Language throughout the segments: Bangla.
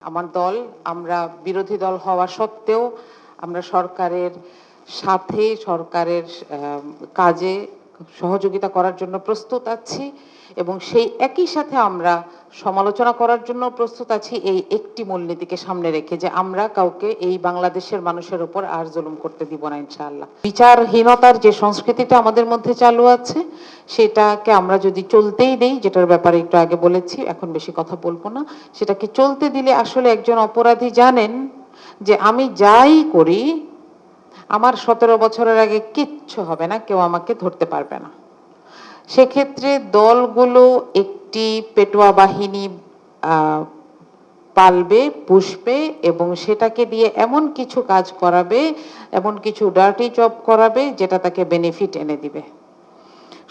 আমার দল আমরা বিরোধী দল হওয়া সত্ত্বেও আমরা সরকারের সাথে সরকারের কাজে সহযোগিতা করার জন্য প্রস্তুত আছি এবং সেই একই সাথে আমরা সমালোচনা করার জন্য প্রস্তুত আছি এই একটি মূলনীতিকে সামনে রেখে যে আমরা কাউকে এই বাংলাদেশের মানুষের উপর আর জুলুম করতে দিব না ইনশাআল্লাহ। বিচারহীনতার যে সংস্কৃতিটা আমাদের মধ্যে চালু আছে সেটাকে আমরা যদি চলতেই দেই, যেটার ব্যাপারে একটু আগে বলেছি, এখন বেশি কথা বলবো না, সেটাকে চলতে দিলে আসলে একজন অপরাধী জানেন যে আমি যাই করি আমার 17 বছরের আগে কিচ্ছু হবে না, কেউ আমাকে ধরতে পারবে না। সেক্ষেত্রে দলগুলো একটি পেটোয়া বাহিনী পালবে, পুষবে এবং সেটাকে দিয়ে এমন কিছু কাজ করাবে, এমন কিছু ডার্টি জব করাবে যেটা তাকে বেনিফিট এনে দিবে।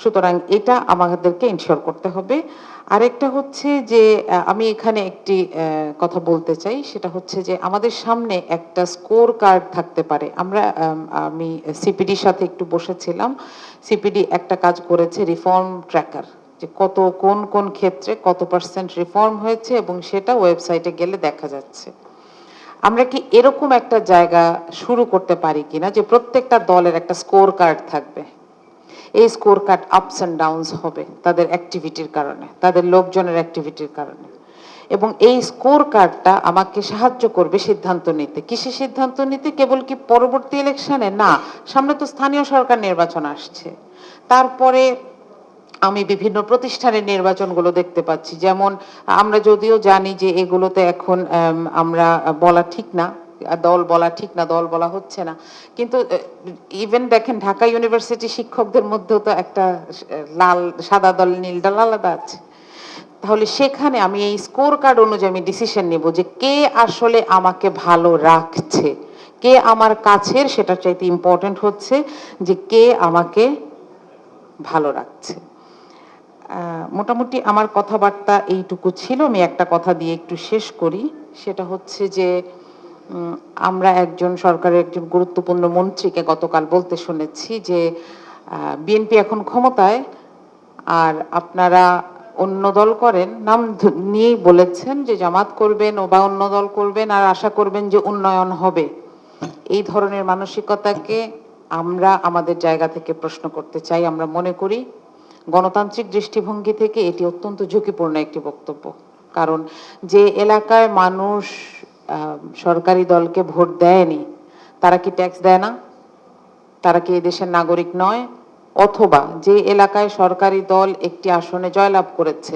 সুতরাং এটা আমাদেরকে ইনশিওর করতে হবে। আরেকটা হচ্ছে যে আমি এখানে একটি কথা বলতে চাই, সেটা হচ্ছে যে আমাদের সামনে একটা স্কোর কার্ড থাকতে পারে। আমি সিপিডির সাথে একটু বসেছিলাম। সিপিডি একটা কাজ করেছে রিফর্ম ট্র্যাকার, যে কোন কোন ক্ষেত্রে কত পার্সেন্ট রিফর্ম হয়েছে এবং সেটা ওয়েবসাইটে গেলে দেখা যাচ্ছে। আমরা কি এরকম একটা জায়গা শুরু করতে পারি কিনা যে প্রত্যেকটা দলের একটা স্কোর কার্ড থাকবে, এই score card ups and downs হবে তাদের অ্যাক্টিভিটির কারণে, তাদের লোকজনের অ্যাক্টিভিটির কারণে, এবং এই স্কোর কার্ডটা আমাকে সাহায্য করবে সিদ্ধান্ত নিতে। কিসে সিদ্ধান্ত নিতে? কেবল কি পরবর্তী ইলেকশনে না, সামনে তো স্থানীয় সরকার নির্বাচন আসছে, তারপরে আমি বিভিন্ন প্রতিষ্ঠানের নির্বাচনগুলো দেখতে পাচ্ছি। যেমন আমরা যদিও জানি যে এগুলোতে এখন আমরা বলা ঠিক না, দল বলা ঠিক না, দল বলা হচ্ছে না, কিন্তু ইভেন দেখেন ঢাকা ইউনিভার্সিটি শিক্ষকদের মধ্যেও তো একটা লাল সাদা দল নীল দল আলাদা আছে। তাহলে সেখানে আমি এই স্কোর কার্ড অনুযায়ী আমি ডিসিশন নেব যে কে আসলে আমাকে ভালো রাখছে, কে আমার কাছের, সেটা চাইতে ইম্পর্টেন্ট হচ্ছে যে কে আমাকে ভালো রাখছে। মোটামুটি আমার কথাবার্তা এইটুকু ছিল। আমি একটা কথা দিয়ে একটু শেষ করি, সেটা হচ্ছে যে আমরা একজন সরকারের একজন গুরুত্বপূর্ণ মন্ত্রীকে গতকাল বলতে শুনেছি যে বিএনপি এখন ক্ষমতায় আর আপনারা অন্য দল করেন, নাম নিয়েই বলেছেন যে জামাত করবেন বা অন্য দল করবেন আর আশা করবেন যে উন্নয়ন হবে। এই ধরনের মানসিকতাকে আমরা আমাদের জায়গা থেকে প্রশ্ন করতে চাই। আমরা মনে করি গণতান্ত্রিক দৃষ্টিভঙ্গি থেকে এটি অত্যন্ত ঝুঁকিপূর্ণ একটি বক্তব্য। কারণ যে এলাকায় মানুষ সরকারি দলকে ভোট দেয়নি, তারা কি ট্যাক্স দেয় না? তারা কি এই দেশের নাগরিক নয়? অথবা যে এলাকায় সরকারি দল একটি আসনে জয়লাভ করেছে,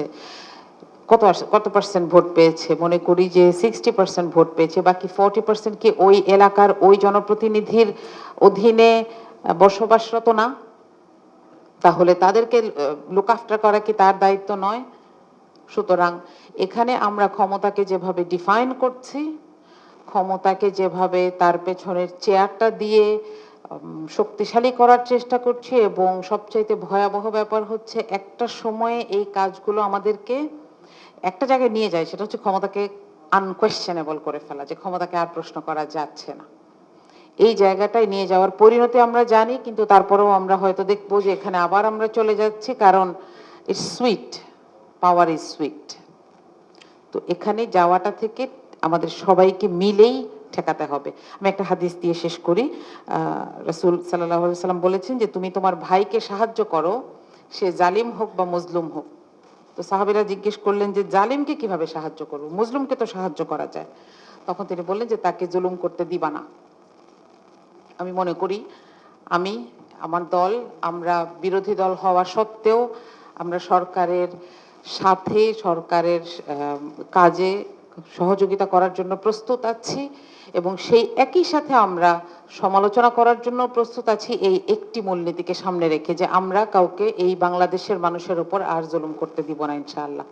কত পার্সেন্ট ভোট পেয়েছে? মনে করি যে 60% ভোট পেয়েছে, বাকি 40% কি ওই এলাকার ওই জনপ্রতিনিধির অধীনে বসবাসরত না? তাহলে তাদেরকে লুক আফটার করা কি তার দায়িত্ব নয়? সুতরাং এখানে আমরা ক্ষমতাকে যেভাবে ডিফাইন করছি, ক্ষমতাকে যেভাবে তার পেছনের চেয়ারটা দিয়ে শক্তিশালী করার চেষ্টা করছি, এবং সবচাইতে ভয়াবহ ব্যাপার হচ্ছে একটা সময়ে এই কাজগুলো আমাদেরকে একটা জায়গায় নিয়ে যায়, সেটা হচ্ছে ক্ষমতাকে আনকোয়েশ্চেনেবল করে ফেলা, যে ক্ষমতাকে আর প্রশ্ন করা যাচ্ছে না। এই জায়গাটায় নিয়ে যাওয়ার পরিণতি আমরা জানি, কিন্তু তারপরেও আমরা হয়তো দেখবো যে এখানে আবার আমরা চলে যাচ্ছি, কারণ it's sweet, power is sweet. তো এখানে যাওয়াটা থেকে আমাদের সবাইকে মিলেই ঠেকাতে হবে। আমি একটা হাদিস দিয়ে শেষ করি। রাসূল সাল্লাল্লাহু আলাইহি ওয়াসাল্লাম বলেছেন যে তুমি তোমার ভাইকে সাহায্য করো, সে জালিম হোক বা মজলুম হোক। তো সাহাবীরা জিজ্ঞেস করলেন যে জালিমকে কিভাবে সাহায্য করবো, মজলুমকে তো সাহায্য করা যায়। তখন তিনি বললেন যে তাকে জুলুম করতে দিবা না। আমি মনে করি আমার দল আমরা বিরোধী দল হওয়া সত্ত্বেও আমরা সরকারের সাথে সরকারের কাজে সহযোগিতা করার জন্য প্রস্তুত আছি এবং সেই একই সাথে আমরা সমালোচনা করার জন্য প্রস্তুত আছি এই একটি মূলনীতিকে সামনে রেখে যে আমরা কাউকে এই বাংলাদেশের মানুষের উপর আর জুলুম করতে দিব না ইনশাআল্লাহ।